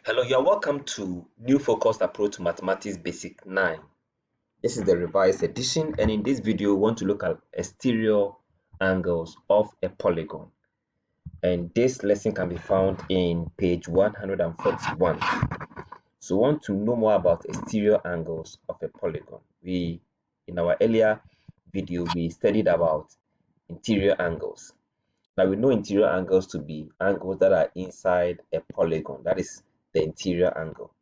Hello, you are welcome to New Focused Approach to Mathematics Basic 9. This is the revised edition, and in this video, we want to look at exterior angles of a polygon. And this lesson can be found in page 141. So, we want to know more about exterior angles of a polygon. In our earlier video, we studied about interior angles. Now we know interior angles to be angles that are inside a polygon. That is the interior angle.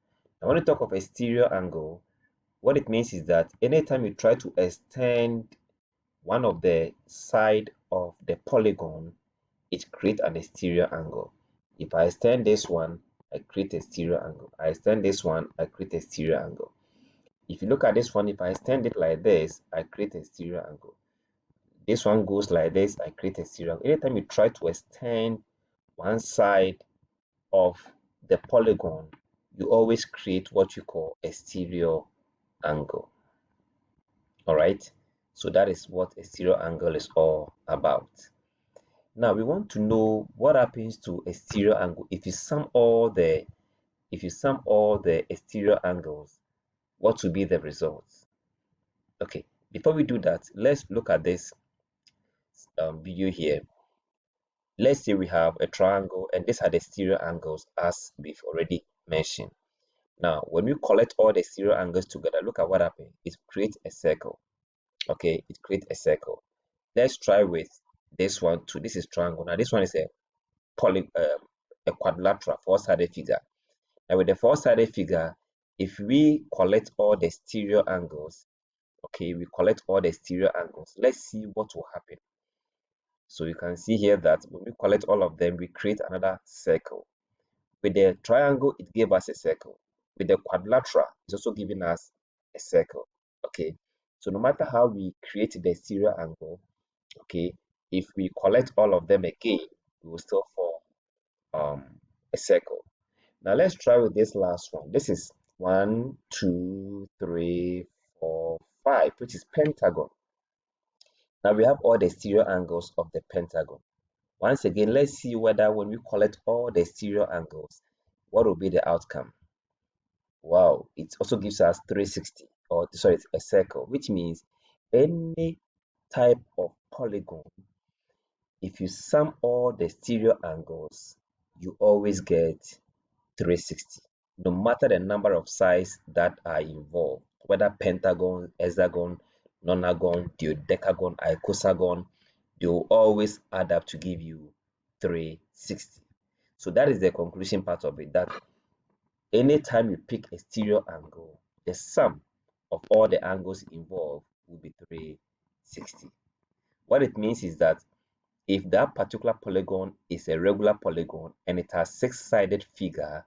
Now when we talk of exterior angle, what it means is that anytime you try to extend one of the side of the polygon, it creates an exterior angle. If I extend this one, I create exterior angle. I extend this one, I create exterior angle. If you look at this one, if I extend it like this, I create exterior angle. This one goes like this, I create exterior angle. Anytime you try to extend one side of the polygon, you always create what you call exterior angle. All right, so that is what exterior angle is all about. Now we want to know what happens to exterior angle if you sum all the exterior angles. What will be the results? Okay, before we do that, let's look at this video here. Let's say we have a triangle, and these are the exterior angles as we've already mentioned. Now, when we collect all the exterior angles together, look at what happens. It creates a circle. Okay, it creates a circle. Let's try with this one too. This is triangle. Now, this one is a quadrilateral, four-sided figure. And with the four-sided figure, if we collect all the exterior angles, okay, we collect all the exterior angles. Let's see what will happen. So you can see here that when we collect all of them, we create another circle. With the triangle, it gave us a circle. With the quadrilateral, it's also giving us a circle. Okay, so no matter how we create the exterior angle, okay, if we collect all of them again, we will still form a circle. Now let's try with this last one. This is 1, 2, 3, 4, 5, which is pentagon. Now we have all the exterior angles of the pentagon. Once again, let's see whether when we collect all the exterior angles, what will be the outcome. Wow, it also gives us 360, or sorry, it's a circle, which means any type of polygon, if you sum all the exterior angles, you always get 360, no matter the number of sides that are involved, whether pentagon, hexagon, nonagon, dodecagon, icosagon, they will always add up to give you 360. So that is the conclusion part of it, that anytime you pick exterior angle, the sum of all the angles involved will be 360. What it means is that if that particular polygon is a regular polygon and it has six-sided figure,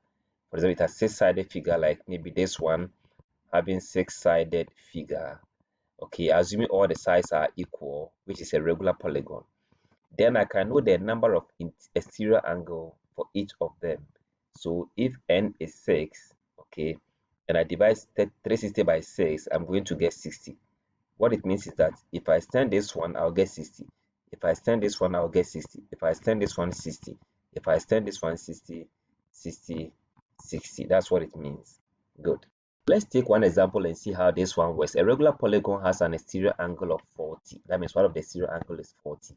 for example, it has six-sided figure like maybe this one having six-sided figure, okay, assuming all the sides are equal, which is a regular polygon, then I can know the number of exterior angle for each of them. So if n is 6, okay, and I divide 360 by 6, I'm going to get 60. What it means is that if I extend this one, I'll get 60. If I extend this one, I'll get 60. If I extend this one, 60. If I extend this one, 60, 60, 60. That's what it means. Good. Let's take one example and see how this one works. A regular polygon has an exterior angle of 40. That means one of the exterior angle is 40.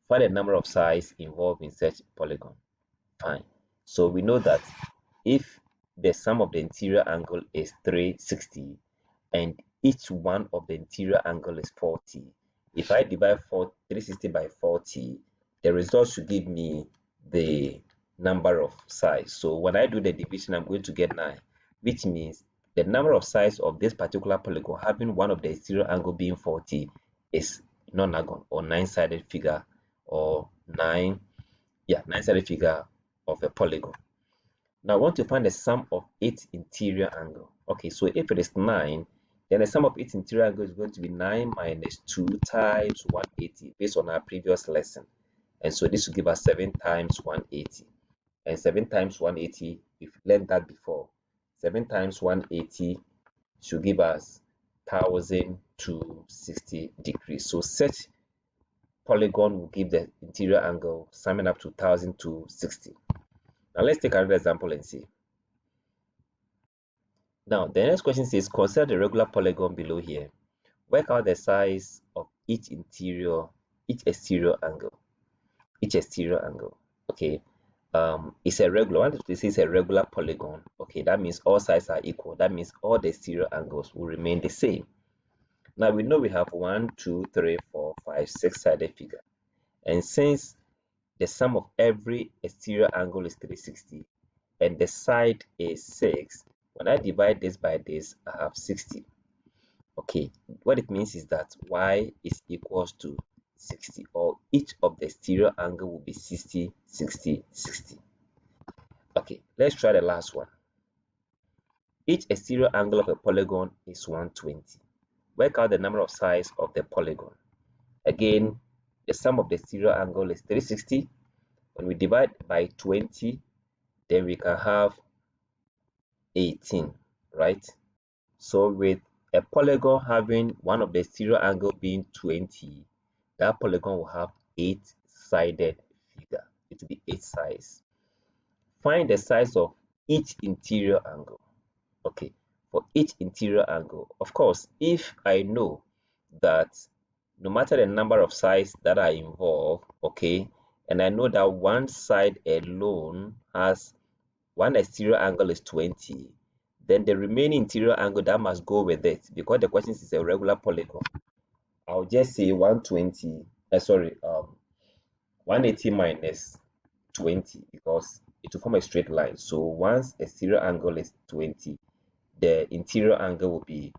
Find the number of sides involved in such polygon. Fine. So we know that if the sum of the interior angle is 360 and each one of the interior angle is 40, if I divide 360 by 40, the result should give me the number of sides. So when I do the division, I'm going to get 9, which means the number of sides of this particular polygon having one of the exterior angle being 40 is nonagon, or 9-sided figure, or 9-sided figure of a polygon. Now I want to find the sum of its interior angle. Okay, so if it is 9, then the sum of its interior angle is going to be 9 minus 2 times 180 based on our previous lesson. And so this will give us 7 times 180. And 7 times 180, we've learned that before. 7 times 180 should give us 1260 degrees. So such polygon will give the interior angle summing up to 1260. Now let's take another example and see. Now, the next question says, consider the regular polygon below here. Work out the size of each exterior angle. Each exterior angle. Okay. It's a regular. What this is a regular polygon. Okay, that means all sides are equal. That means all the exterior angles will remain the same. Now we know we have 1, 2, 3, 4, 5, 6-sided figure. And since the sum of every exterior angle is 360 and the side is 6, when I divide this by this, I have 60. Okay, what it means is that y is equals to 60, or each of the exterior angle will be 60, 60, 60. Okay, let's try the last one. Each exterior angle of a polygon is 120. Work out the number of sides of the polygon. Again, the sum of the exterior angle is 360. When we divide by 20, then we can have 18, right? So with a polygon having one of the exterior angle being 20, that polygon will have 8-sided figure. It will be 8 sides. Find the size of each interior angle. Okay, for each interior angle. Of course, if I know that no matter the number of sides that are involved, okay, and I know that one side alone has one exterior angle is 20, then the remaining interior angle that must go with it, because the question is a regular polygon, I'll just say 120, 180 minus 20, because it will form a straight line. So once exterior angle is 20, the interior angle will be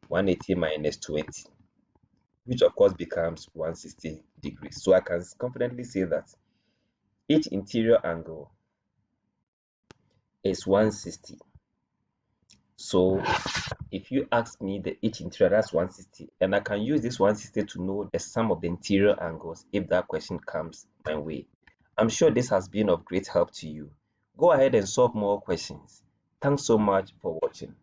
180 minus 20, which of course becomes 160 degrees. So I can confidently say that each interior angle is 160. So if you ask me the each interior, that's 160, and I can use this 160 to know the sum of the interior angles if that question comes my way. I'm sure this has been of great help to you. Go ahead and solve more questions. Thanks so much for watching.